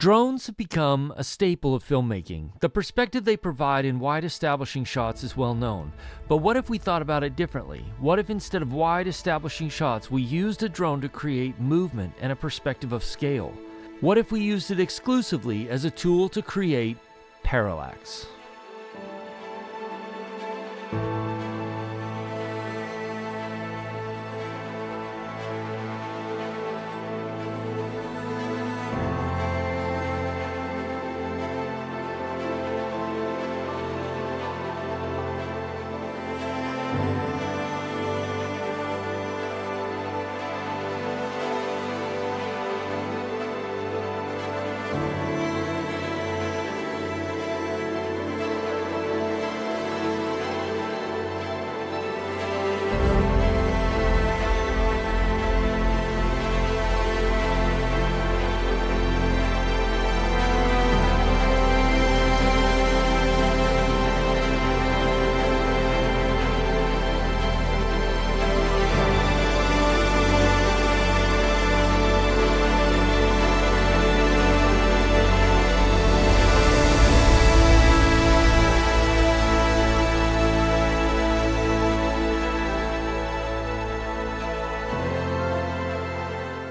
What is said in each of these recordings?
Drones have become a staple of filmmaking. The perspective they provide in wide establishing shots is well known. But what if we thought about it differently? What if instead of wide establishing shots, we used a drone to create movement and a perspective of scale? What if we used it exclusively as a tool to create parallax?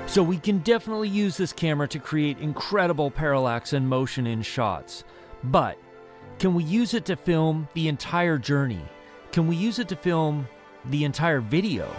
So we can definitely use this camera to create incredible parallax and motion in shots. But can we use it to film the entire journey? Can we use it to film the entire video?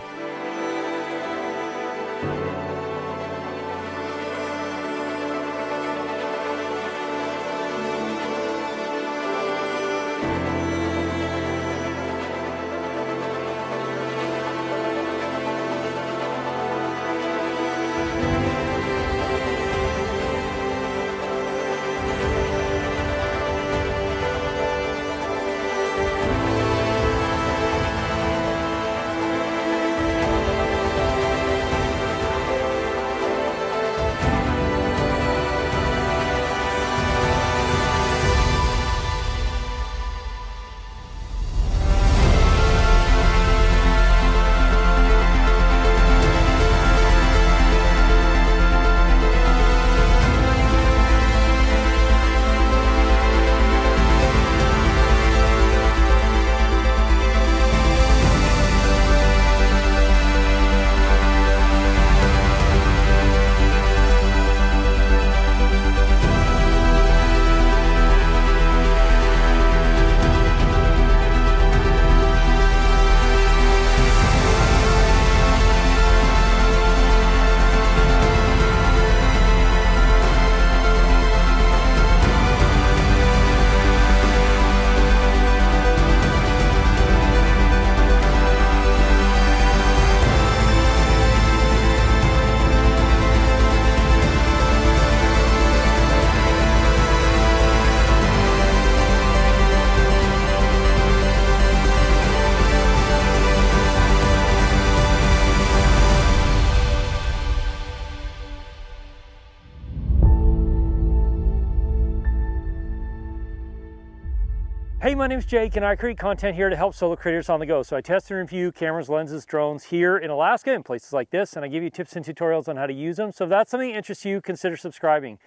Hey, my name's Jake and I create content here to help solo creators on the go. So I test and review cameras, lenses, drones here in Alaska and places like this, and I give you tips and tutorials on how to use them. So if that's something that interests you, consider subscribing.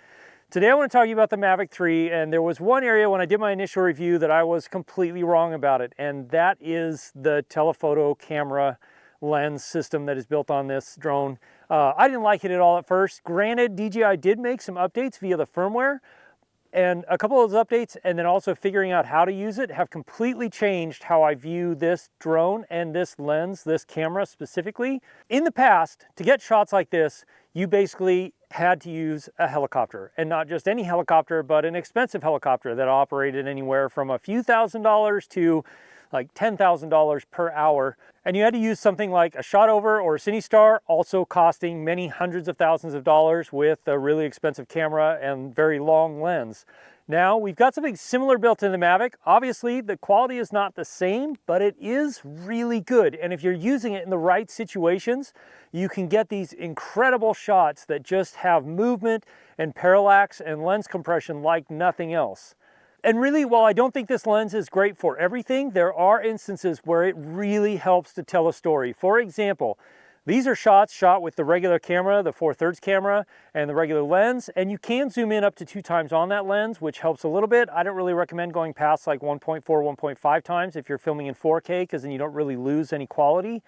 Today I want to talk to you about the Mavic 3, and there was one area when I did my initial review that I was completely wrong about it, and that is the telephoto camera lens system that is built on this drone. I didn't like it at all at first. Granted, DJI did make some updates via the firmware, and a couple of those updates, and then also figuring out how to use it, have completely changed how I view this drone and this lens, this camera specifically. In the past, to get shots like this, you basically had to use a helicopter, and not just any helicopter, but an expensive helicopter that operated anywhere from a few $1,000s to like $10,000 per hour. And you had to use something like a Shotover or a CineStar, also costing many hundreds of thousands of dollars with a really expensive camera and very long lens. Now we've got something similar built in the Mavic. Obviously the quality is not the same, but it is really good. And if you're using it in the right situations, you can get these incredible shots that just have movement and parallax and lens compression like nothing else. And really, while I don't think this lens is great for everything, there are instances where it really helps to tell a story. For example, These are shots shot with the regular camera, the 4/3 camera, and the regular lens, and you can zoom in up to 2 times on that lens, which helps a little bit. I don't really recommend going past like 1.4, 1.5 times if you're filming in 4K, because then you don't really lose any quality.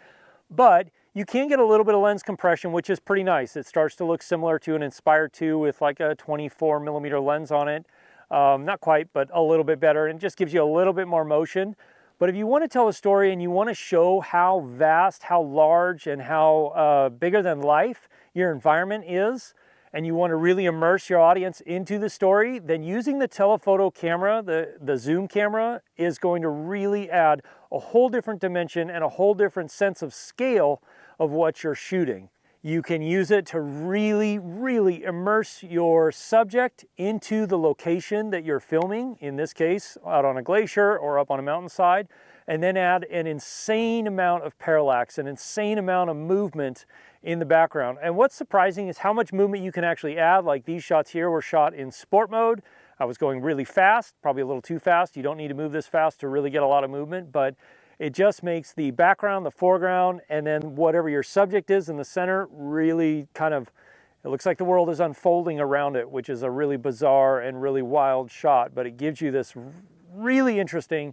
But you can get a little bit of lens compression, which is pretty nice. It starts to look similar to an Inspire 2 with like a 24mm lens on it. Not quite, but a little bit better, and it just gives you a little bit more motion. But if you want to tell a story and you want to show how vast, how large, and how bigger than life your environment is, and you want to really immerse your audience into the story, then using the telephoto camera, the zoom camera, is going to really add a whole different dimension and a whole different sense of scale of what you're shooting. You can use it to really, really immerse your subject into the location that you're filming, in this case, out on a glacier or up on a mountainside, and then add an insane amount of parallax, an insane amount of movement in the background. And what's surprising is how much movement you can actually add. Like these shots here were shot in sport mode. I was going really fast, probably a little too fast. You don't need to move this fast to really get a lot of movement, but it just makes the background, the foreground, and then whatever your subject is in the center really kind of, it looks like the world is unfolding around it, which is a really bizarre and really wild shot, but it gives you this really interesting,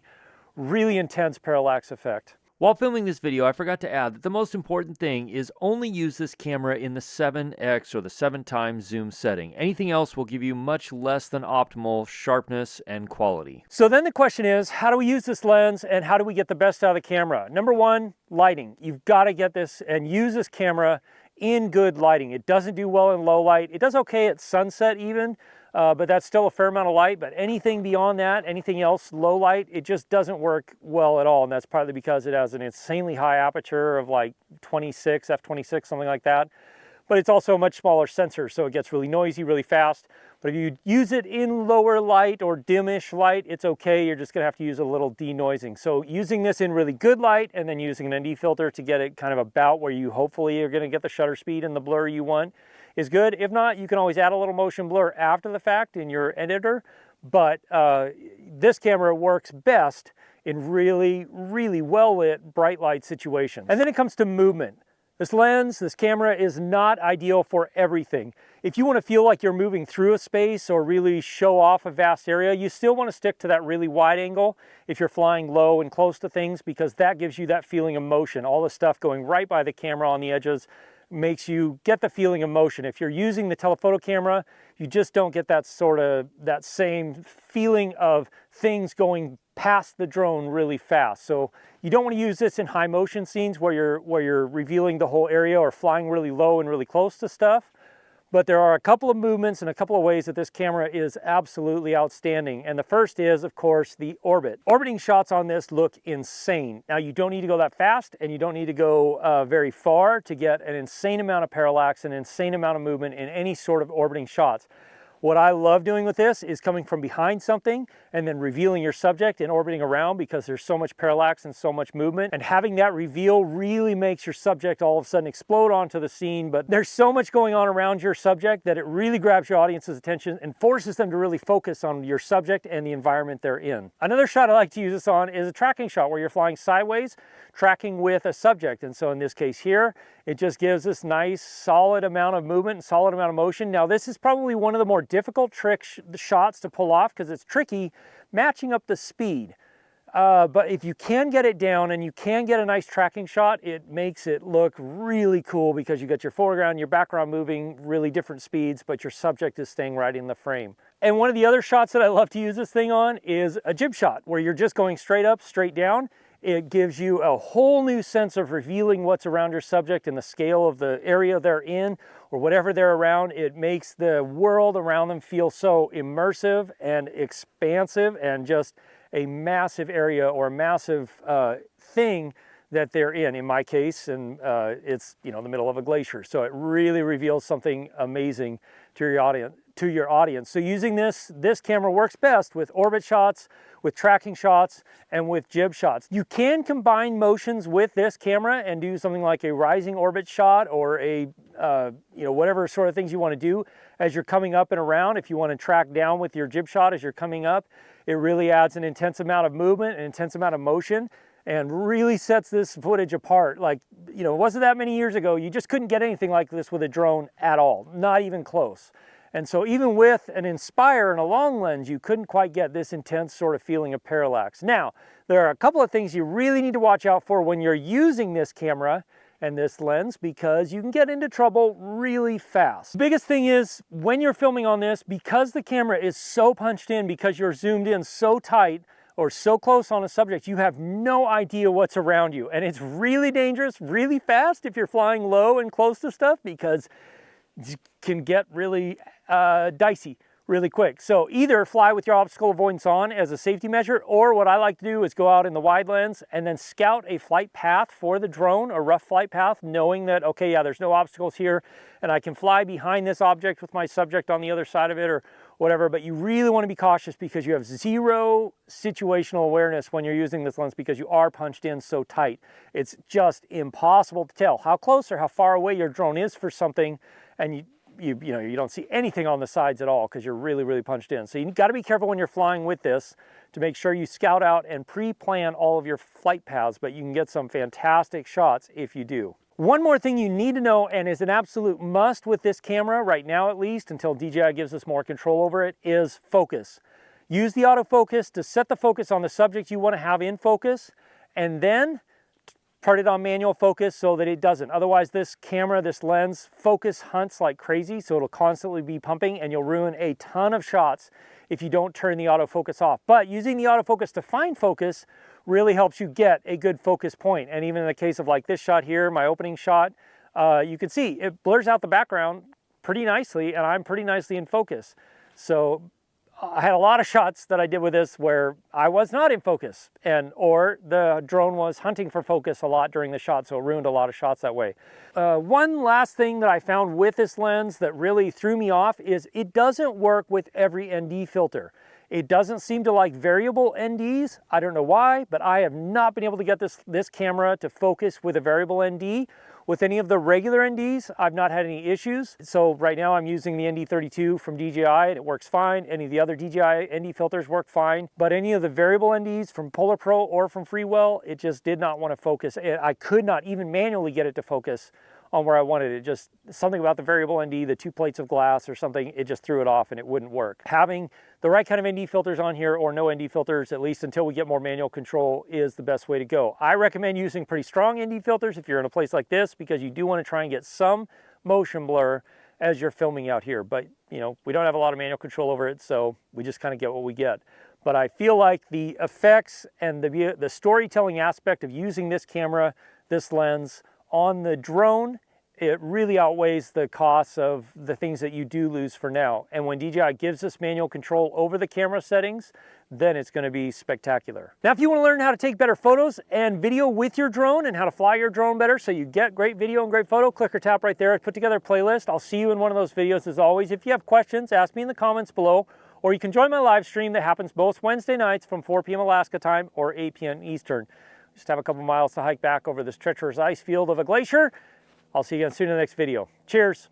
really intense parallax effect. While filming this video, I forgot to add that the most important thing is only use this camera in the 7x or the 7 times zoom setting. Anything else will give you much less than optimal sharpness and quality. So then the question is, how do we use this lens and how do we get the best out of the camera? Number one, lighting. You've got to get this and use this camera in good lighting. It doesn't do well in low light. It does okay at sunset even, but that's still a fair amount of light. But anything beyond that, anything else low light, it just doesn't work well at all. And that's partly because it has an insanely high aperture of like 26, f/26, something like that. But it's also a much smaller sensor, so it gets really noisy really fast. But if you use it in lower light or dimish light, it's okay. You're just gonna have to use a little denoising. So using this in really good light and then using an ND filter to get it kind of about where you hopefully are gonna get the shutter speed and the blur you want is good. If not, you can always add a little motion blur after the fact in your editor. But this camera works best in really, really well-lit, bright light situations. And then it comes to movement. This lens, this camera is not ideal for everything. If you want to feel like you're moving through a space or really show off a vast area, you still want to stick to that really wide angle if you're flying low and close to things, because that gives you that feeling of motion. All the stuff going right by the camera on the edges makes you get the feeling of motion. If you're using the telephoto camera, you just don't get that that same feeling of things going past the drone really fast. So you don't want to use this in high motion scenes where you're revealing the whole area or flying really low and really close to stuff. But there are a couple of movements and a couple of ways that this camera is absolutely outstanding. And the first is, of course, the orbit. Orbiting shots on this look insane. Now, you don't need to go that fast and you don't need to go very far to get an insane amount of parallax, an insane amount of movement in any sort of orbiting shots. What I love doing with this is coming from behind something and then revealing your subject and orbiting around, because there's so much parallax and so much movement. And having that reveal really makes your subject all of a sudden explode onto the scene. But there's so much going on around your subject that it really grabs your audience's attention and forces them to really focus on your subject and the environment they're in. Another shot I like to use this on is a tracking shot where you're flying sideways, tracking with a subject. And so in this case here, it just gives this nice solid amount of movement and solid amount of motion. Now this is probably one of the more difficult shots to pull off because it's tricky matching up the speed. But if you can get it down and you can get a nice tracking shot, it makes it look really cool because you got your foreground, your background moving really different speeds, but your subject is staying right in the frame. And one of the other shots that I love to use this thing on is a jib shot where you're just going straight up, straight down. It gives you a whole new sense of revealing what's around your subject and the scale of the area they're in or whatever they're around. It makes the world around them feel so immersive and expansive and just a massive area or a massive thing that they're in. In my case, and it's the middle of a glacier, so it really reveals something amazing to your audience. So using this camera works best with orbit shots, with tracking shots, and with jib shots. You can combine motions with this camera and do something like a rising orbit shot or a whatever sort of things you want to do as you're coming up and around. If you want to track down with your jib shot as you're coming up, it really adds an intense amount of movement, an intense amount of motion. and really sets this footage apart. Like, you know, it wasn't that many years ago, you just couldn't get anything like this with a drone at all, not even close. And so even with an Inspire and a long lens, you couldn't quite get this intense sort of feeling of parallax. Now, there are a couple of things you really need to watch out for when you're using this camera and this lens, because you can get into trouble really fast. The biggest thing is when you're filming on this, because the camera is so punched in, because you're zoomed in so tight or so close on a subject, you have no idea what's around you. And it's really dangerous, really fast if you're flying low and close to stuff, because it can get really dicey really quick. So either fly with your obstacle avoidance on as a safety measure, or what I like to do is go out in the wide lens and then scout a flight path for the drone, a rough flight path, knowing that, okay, yeah, there's no obstacles here and I can fly behind this object with my subject on the other side of it or whatever. But you really want to be cautious because you have zero situational awareness when you're using this lens, because you are punched in so tight. It's just impossible to tell how close or how far away your drone is for something, and you don't see anything on the sides at all because you're really punched in. So you've got to be careful when you're flying with this to make sure you scout out and pre-plan all of your flight paths, but you can get some fantastic shots if you do. One more thing you need to know, and is an absolute must with this camera right now, at least until DJI gives us more control over it, is focus. Use the autofocus to set the focus on the subject you want to have in focus, and then turn it on manual focus so that it doesn't. Otherwise, this camera, this lens, focus hunts like crazy, so it'll constantly be pumping and you'll ruin a ton of shots if you don't turn the autofocus off. But using the autofocus to find focus really helps you get a good focus point. And even in the case of like this shot here, my opening shot, you can see it blurs out the background pretty nicely and I'm pretty nicely in focus. So I had a lot of shots that I did with this where I was not in focus, or the drone was hunting for focus a lot during the shot, so it ruined a lot of shots that way. One last thing that I found with this lens that really threw me off is it doesn't work with every ND filter. It doesn't seem to like variable NDs. I don't know why, but I have not been able to get this camera to focus with a variable ND. With any of the regular NDs, I've not had any issues. So right now I'm using the ND32 from DJI and it works fine. Any of the other DJI ND filters work fine. But any of the variable NDs from Polar Pro or from Freewell, it just did not want to focus. I could not even manually get it to focus on where I wanted it. Just something about the variable ND, the 2 plates of glass or something, it just threw it off and it wouldn't work. Having the right kind of ND filters on here, or no ND filters, at least until we get more manual control, is the best way to go. I recommend using pretty strong ND filters if you're in a place like this, because you do want to try and get some motion blur as you're filming out here. But you know, we don't have a lot of manual control over it, so we just kind of get what we get. But I feel like the effects and the storytelling aspect of using this camera, this lens, on the drone, it really outweighs the costs of the things that you do lose for now. And when DJI gives us manual control over the camera settings, then it's going to be spectacular. Now, if you want to learn how to take better photos and video with your drone and how to fly your drone better so you get great video and great photo, click or tap right there. I put together a playlist. I'll see you in one of those videos as always. If you have questions, ask me in the comments below, or you can join my live stream that happens both Wednesday nights from 4 p.m. Alaska time or 8 p.m. Eastern. Just have a couple miles to hike back over this treacherous ice field of a glacier. I'll see you again soon in the next video. Cheers.